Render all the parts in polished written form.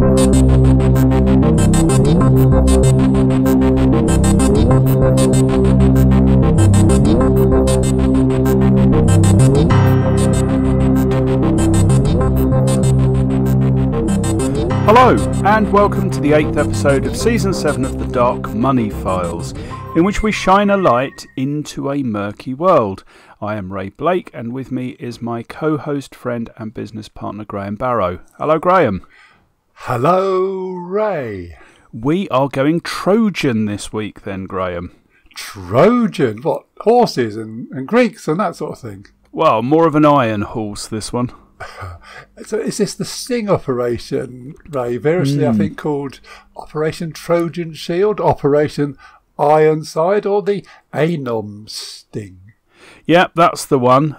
Hello, and welcome to the 8th episode of Season 7 of the Dark Money Files, in which we shine a light into a murky world. I am Ray Blake, and with me is my co-host, friend and business partner, Graham Barrow. Hello, Graham. Hello, Ray. We are going Trojan this week then, Graham. Trojan? What, horses and Greeks and that sort of thing? Well, more of an iron horse, this one. So is this the sting operation, Ray? Variously, I think, called Operation Trojan Shield, Operation Ironside, or the Anom Sting? Yep, that's the one.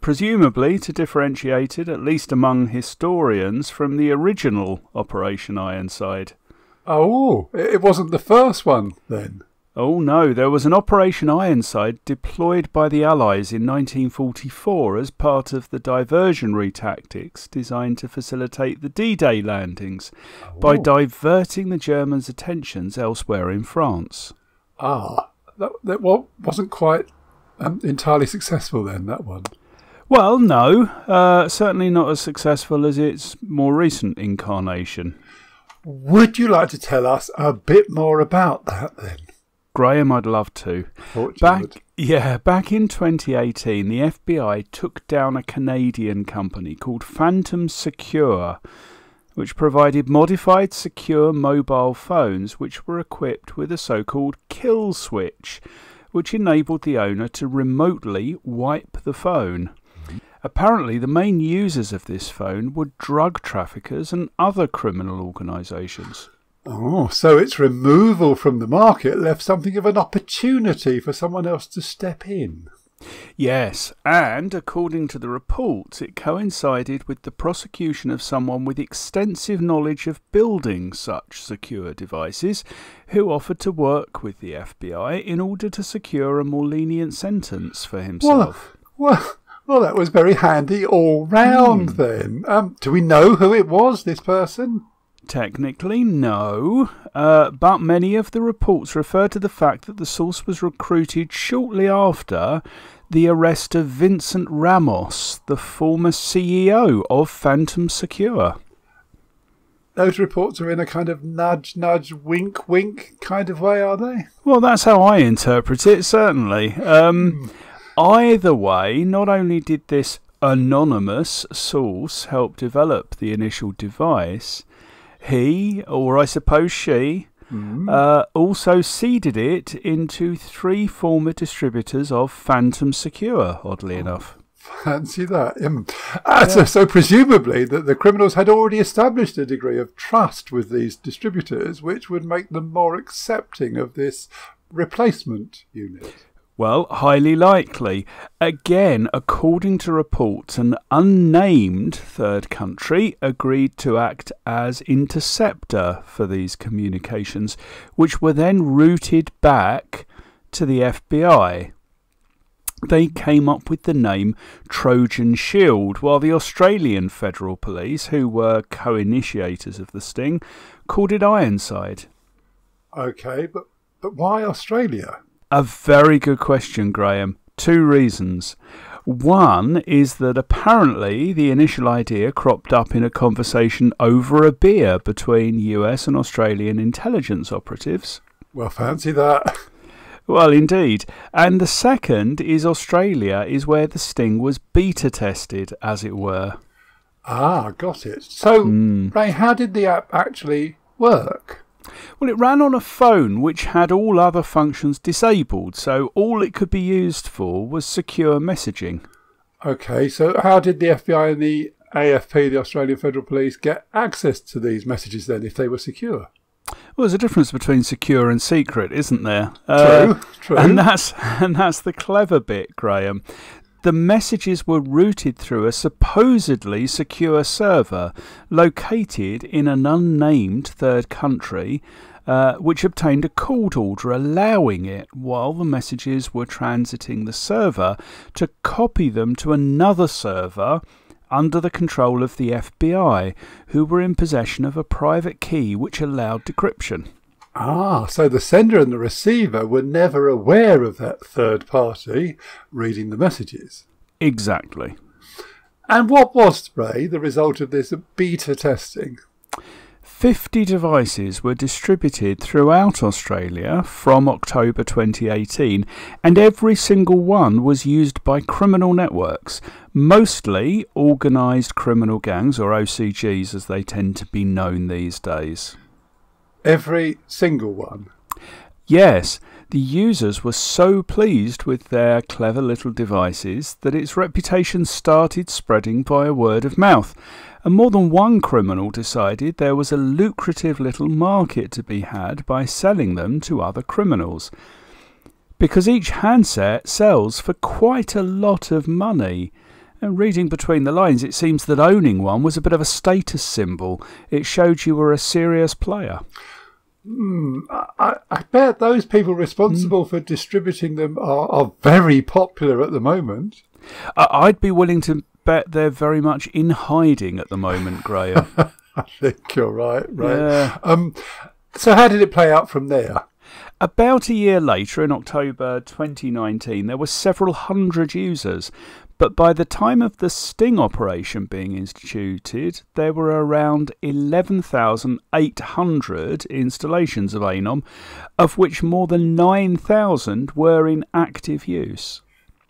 Presumably to differentiate it, at least among historians, from the original Operation Ironside. Oh, it wasn't the first one, then? Oh no, there was an Operation Ironside deployed by the Allies in 1944 as part of the diversionary tactics designed to facilitate the D-Day landings by diverting the Germans' attentions elsewhere in France. That wasn't quite entirely successful then, that one. Well, no, certainly not as successful as its more recent incarnation. Would you like to tell us a bit more about that then? Graham, I'd love to. Back in 2018, the FBI took down a Canadian company called Phantom Secure, which provided modified secure mobile phones which were equipped with a so-called kill switch, which enabled the owner to remotely wipe the phone. Apparently, the main users of this phone were drug traffickers and other criminal organisations. Oh, so its removal from the market left something of an opportunity for someone else to step in. Yes, and according to the reports, it coincided with the prosecution of someone with extensive knowledge of building such secure devices, who offered to work with the FBI in order to secure a more lenient sentence for himself. Well, that was very handy all round then. Do we know who it was, this person? Technically, no, but many of the reports refer to the fact that the source was recruited shortly after the arrest of Vincent Ramos, the former CEO of Phantom Secure. Those reports are in a kind of nudge, nudge, wink, wink kind of way, are they? Well, that's how I interpret it, certainly. Either way, not only did this anonymous source help develop the initial device, he, or I suppose she, also seeded it into 3 former distributors of Phantom Secure, oddly enough. Fancy that. So presumably the criminals had already established a degree of trust with these distributors, which would make them more accepting of this replacement unit. Well, highly likely. Again, according to reports, an unnamed third country agreed to act as interceptor for these communications, which were then routed back to the FBI. They came up with the name Trojan Shield, while the Australian Federal Police, who were co-initiators of the sting, called it Ironside. OK, but why Australia? A very good question, Graham. 2 reasons. One is that apparently the initial idea cropped up in a conversation over a beer between US and Australian intelligence operatives. Well, fancy that. Well, indeed. And the second is Australia is where the sting was beta tested, as it were. Ah, got it. So, Ray, how did the app actually work? Well, it ran on a phone which had all other functions disabled, so all it could be used for was secure messaging. OK, so how did the FBI and the AFP, the Australian Federal Police, get access to these messages then if they were secure? Well, there's a difference between secure and secret, isn't there? True. And that's the clever bit, Graham. The messages were routed through a supposedly secure server located in an unnamed third country, which obtained a court order allowing it, while the messages were transiting the server, to copy them to another server under the control of the FBI, who were in possession of a private key which allowed decryption. Ah, so the sender and the receiver were never aware of that third party reading the messages. Exactly. And what was, Ray, the result of this beta testing? 50 devices were distributed throughout Australia from October 2018, and every single one was used by criminal networks, mostly organised criminal gangs, or OCGs as they tend to be known these days. Every single one? Yes, the users were so pleased with their clever little devices that its reputation started spreading via word of mouth, and more than one criminal decided there was a lucrative little market to be had by selling them to other criminals. Because each handset sells for quite a lot of money. And reading between the lines, it seems that owning one was a bit of a status symbol. It showed you were a serious player. I bet those people responsible for distributing them are very popular at the moment. I'd be willing to bet they're very much in hiding at the moment, Graham. I think you're right. Yeah. So how did it play out from there? About a year later, in October 2019, there were several hundred users. But by the time of the sting operation being instituted, there were around 11,800 installations of Anom, of which more than 9,000 were in active use.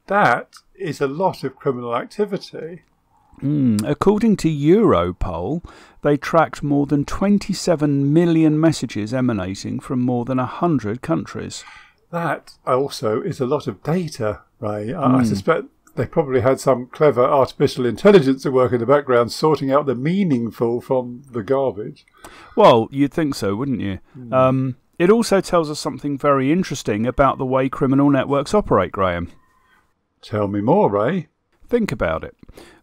That is a lot of criminal activity. According to Europol, they tracked more than 27 million messages emanating from more than 100 countries. That also is a lot of data, Ray. I suspect they probably had some clever artificial intelligence at work in the background sorting out the meaningful from the garbage. Well, you'd think so, wouldn't you? It also tells us something very interesting about the way criminal networks operate, Graham. Tell me more, Ray. Think about it.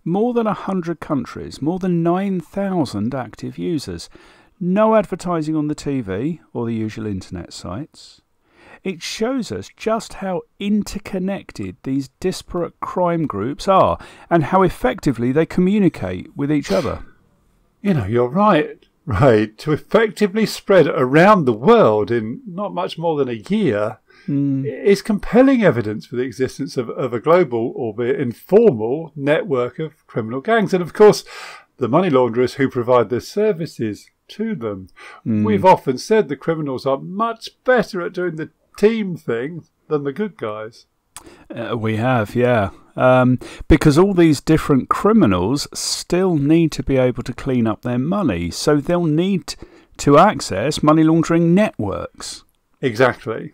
More than 100 countries, more than 9,000 active users. No advertising on the TV or the usual internet sites. It shows us just how interconnected these disparate crime groups are and how effectively they communicate with each other. You know, you're right, Ray. To effectively spread around the world in not much more than a year is compelling evidence for the existence of a global, albeit informal, network of criminal gangs. And of course, the money launderers who provide the services to them. We've often said the criminals are much better at doing the team thing than the good guys. We have, yeah. Because all these different criminals still need to be able to clean up their money, so they'll need to access money laundering networks. Exactly.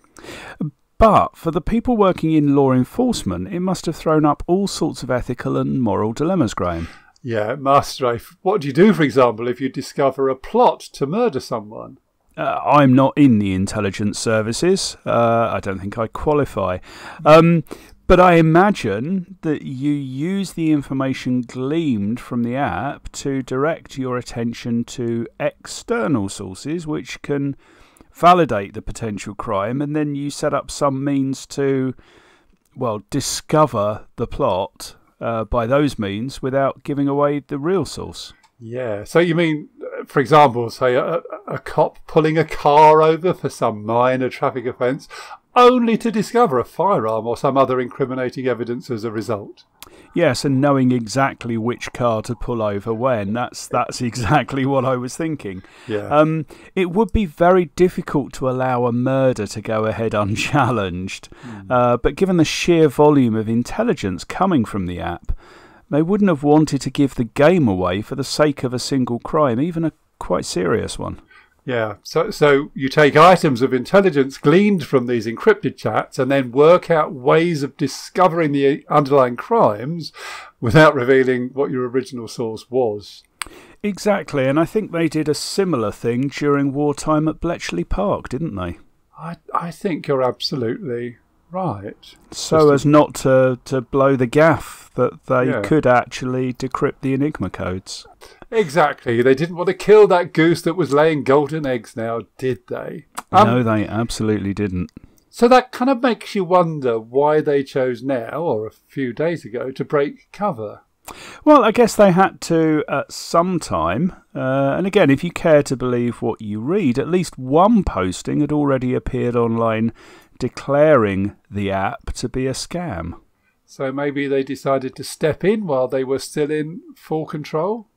But for the people working in law enforcement, it must have thrown up all sorts of ethical and moral dilemmas, Graham. Yeah, it must, Rafe. What do you do, for example, if you discover a plot to murder someone? I'm not in the intelligence services. I don't think I qualify. But I imagine that you use the information gleaned from the app to direct your attention to external sources which can validate the potential crime, and then you set up some means to, well, discover the plot by those means without giving away the real source. Yeah, so you mean, for example, say a cop pulling a car over for some minor traffic offence, only to discover a firearm or some other incriminating evidence as a result. Yes, and knowing exactly which car to pull over when. That's exactly what I was thinking. Yeah. It would be very difficult to allow a murder to go ahead unchallenged. But given the sheer volume of intelligence coming from the app, they wouldn't have wanted to give the game away for the sake of a single crime, even a quite serious one. Yeah, so you take items of intelligence gleaned from these encrypted chats and then work out ways of discovering the underlying crimes without revealing what your original source was. Exactly, and I think they did a similar thing during wartime at Bletchley Park, didn't they? I think you're absolutely right. So as not to blow the gaff that they could actually decrypt the Enigma codes. Exactly. They didn't want to kill that goose that was laying golden eggs now, did they? No, they absolutely didn't. So that kind of makes you wonder why they chose now, or a few days ago, to break cover. Well, I guess they had to at some time. And again, if you care to believe what you read, at least one posting had already appeared online declaring the app to be a scam. So maybe they decided to step in while they were still in full control?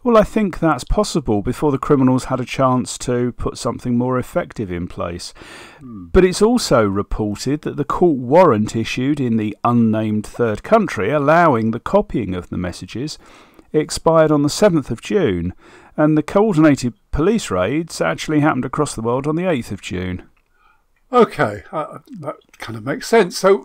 Well, I think that's possible before the criminals had a chance to put something more effective in place. But it's also reported that the court warrant issued in the unnamed third country allowing the copying of the messages expired on the 7th of June, and the coordinated police raids actually happened across the world on the 8th of June. Okay, that kind of makes sense. So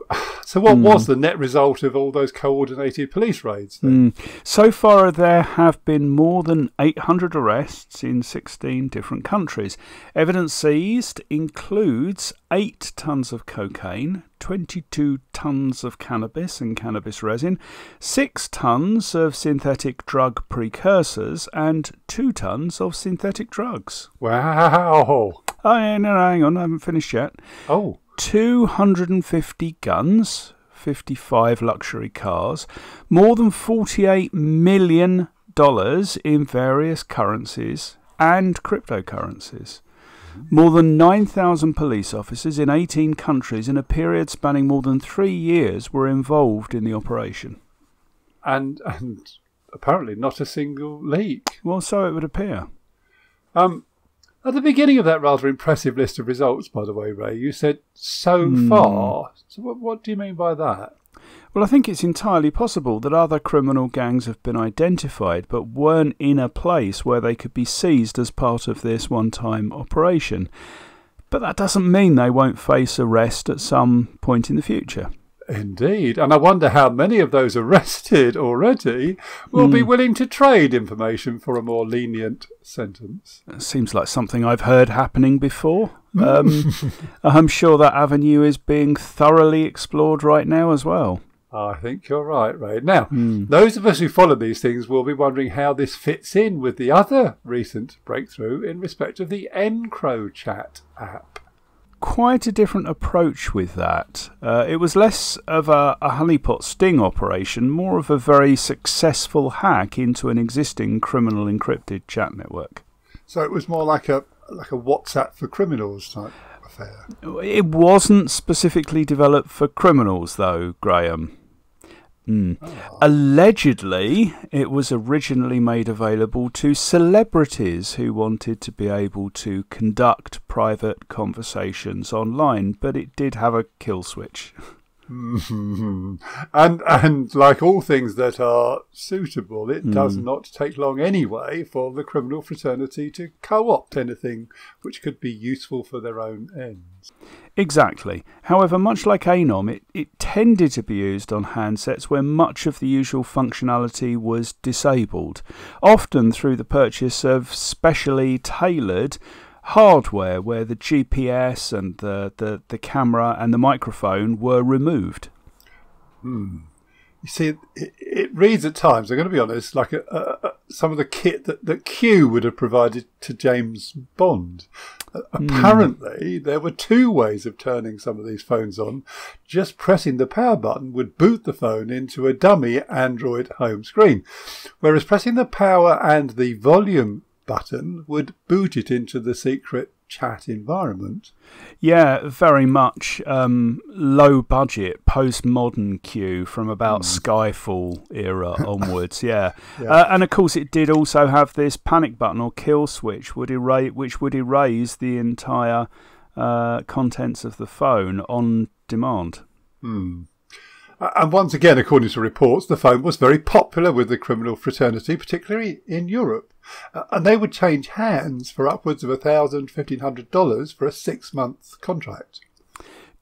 what was the net result of all those coordinated police raids then? So far, there have been more than 800 arrests in 16 different countries. Evidence seized includes 8 tons of cocaine, 22 tons of cannabis and cannabis resin, 6 tons of synthetic drug precursors, and 2 tons of synthetic drugs. Wow. Oh, yeah, no, hang on, I haven't finished yet. Oh. 250 guns, 55 luxury cars, more than $48 million in various currencies and cryptocurrencies. More than 9,000 police officers in 18 countries in a period spanning more than 3 years were involved in the operation. And apparently not a single leak. Well, so it would appear. At the beginning of that rather impressive list of results, by the way, Ray, you said so far. So what do you mean by that? Well, I think it's entirely possible that other criminal gangs have been identified but weren't in a place where they could be seized as part of this one-time operation. But that doesn't mean they won't face arrest at some point in the future. Indeed. And I wonder how many of those arrested already will be willing to trade information for a more lenient sentence. It seems like something I've heard happening before. I'm sure that avenue is being thoroughly explored right now as well. I think you're right, Ray. Now, those of us who follow these things will be wondering how this fits in with the other recent breakthrough in respect of the Encrochat app. Quite a different approach with that. It was less of a honeypot sting operation, more of a very successful hack into an existing criminal encrypted chat network. So it was more like a WhatsApp for criminals type affair. It wasn't specifically developed for criminals, though, Graham. Allegedly, it was originally made available to celebrities who wanted to be able to conduct private conversations online, but it did have a kill switch. And like all things that are suitable, it does not take long anyway for the criminal fraternity to co-opt anything which could be useful for their own ends. Exactly. However, much like Anom, it tended to be used on handsets where much of the usual functionality was disabled, often through the purchase of specially tailored hardware where the GPS and the camera and the microphone were removed. You see, it reads at times, I'm going to be honest, like some of the kit that Q would have provided to James Bond. Apparently, there were 2 ways of turning some of these phones on. Just pressing the power button would boot the phone into a dummy Android home screen, whereas pressing the power and the volume button would boot it into the secret chat environment. Yeah, very much low budget, postmodern Q from about Skyfall era onwards. And of course it did also have this panic button or kill switch which would erase the entire contents of the phone on demand. And once again, according to reports, the phone was very popular with the criminal fraternity, particularly in Europe. And they would change hands for upwards of $1,000, $1,500 for a 6-month contract.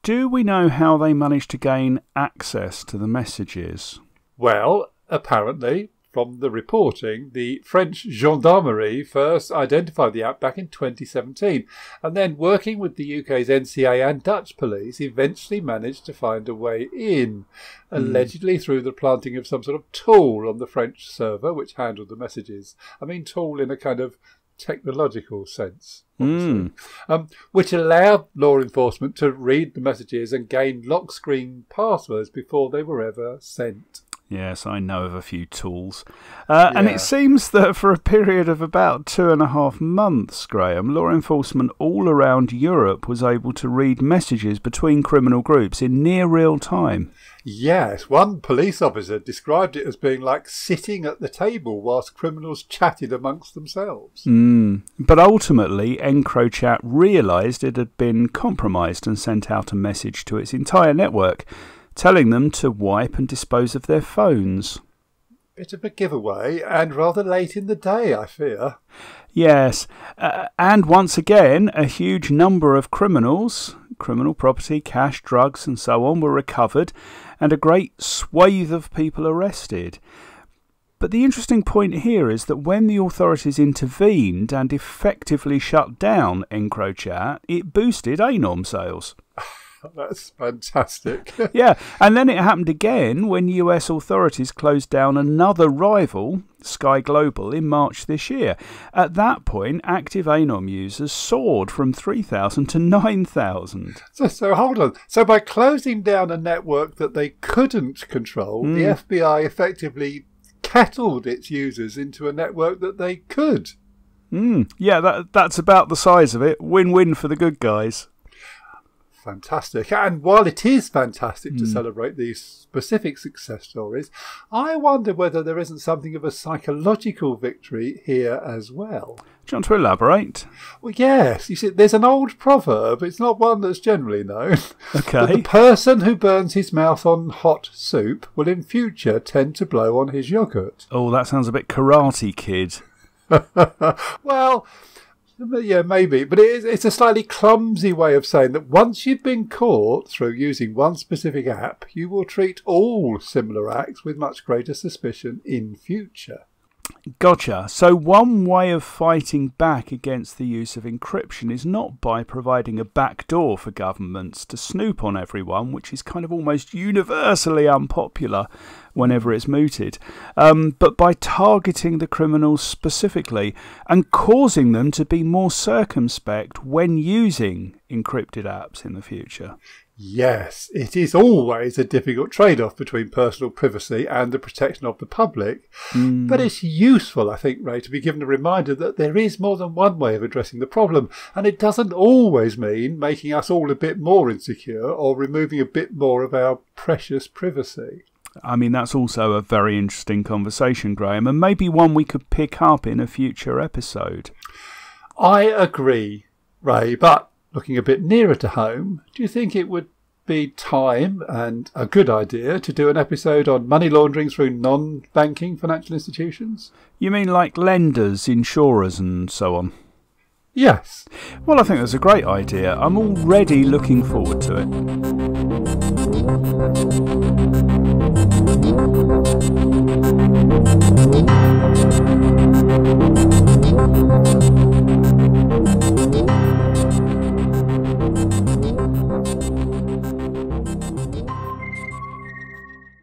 Do we know how they managed to gain access to the messages? Well, apparently, from the reporting, the French gendarmerie first identified the app back in 2017, and then working with the UK's NCA and Dutch police, eventually managed to find a way in, allegedly through the planting of some sort of tool on the French server which handled the messages. I mean tool in a kind of technological sense, which allowed law enforcement to read the messages and gain lock screen passwords before they were ever sent. Yes, I know of a few tools. And it seems that for a period of about 2.5 months, Graham, law enforcement all around Europe was able to read messages between criminal groups in near real time. Yes, one police officer described it as being like sitting at the table whilst criminals chatted amongst themselves. But ultimately, Encrochat realised it had been compromised and sent out a message to its entire network, telling them to wipe and dispose of their phones. Bit of a giveaway, and rather late in the day, I fear. Yes, and once again, a huge number of criminals, criminal property, cash, drugs and so on, were recovered, and a great swathe of people arrested. But the interesting point here is that when the authorities intervened and effectively shut down Encrochat, it boosted ANOM sales. That's fantastic. Yeah, and then it happened again when US authorities closed down another rival, Sky Global, in March this year. At that point, active ANOM users soared from 3,000 to 9,000. So hold on. So by closing down a network that they couldn't control, the FBI effectively kettled its users into a network that they could. Yeah, that's about the size of it. Win-win for the good guys. Fantastic. And while it is fantastic to celebrate these specific success stories, I wonder whether there isn't something of a psychological victory here as well. Do you want to elaborate? Well, yes. You see, there's an old proverb. It's not one that's generally known. Okay. But the person who burns his mouth on hot soup will in future tend to blow on his yoghurt. Oh, that sounds a bit Karate Kid. Well, yeah, maybe. But it's a slightly clumsy way of saying that once you've been caught through using one specific app, you will treat all similar acts with much greater suspicion in future. Gotcha. So one way of fighting back against the use of encryption is not by providing a backdoor for governments to snoop on everyone, which is kind of almost universally unpopular whenever it's mooted, but by targeting the criminals specifically and causing them to be more circumspect when using encrypted apps in the future. Yes, it is always a difficult trade-off between personal privacy and the protection of the public. But it's useful, I think, Ray, to be given a reminder that there is more than one way of addressing the problem, and it doesn't always mean making us all a bit more insecure or removing a bit more of our precious privacy. I mean, that's also a very interesting conversation, Graham, and maybe one we could pick up in a future episode. I agree, Ray, but looking a bit nearer to home, do you think it would be time and a good idea to do an episode on money laundering through non-banking financial institutions? You mean like lenders, insurers and so on? Yes. Well, I think that's a great idea. I'm already looking forward to it.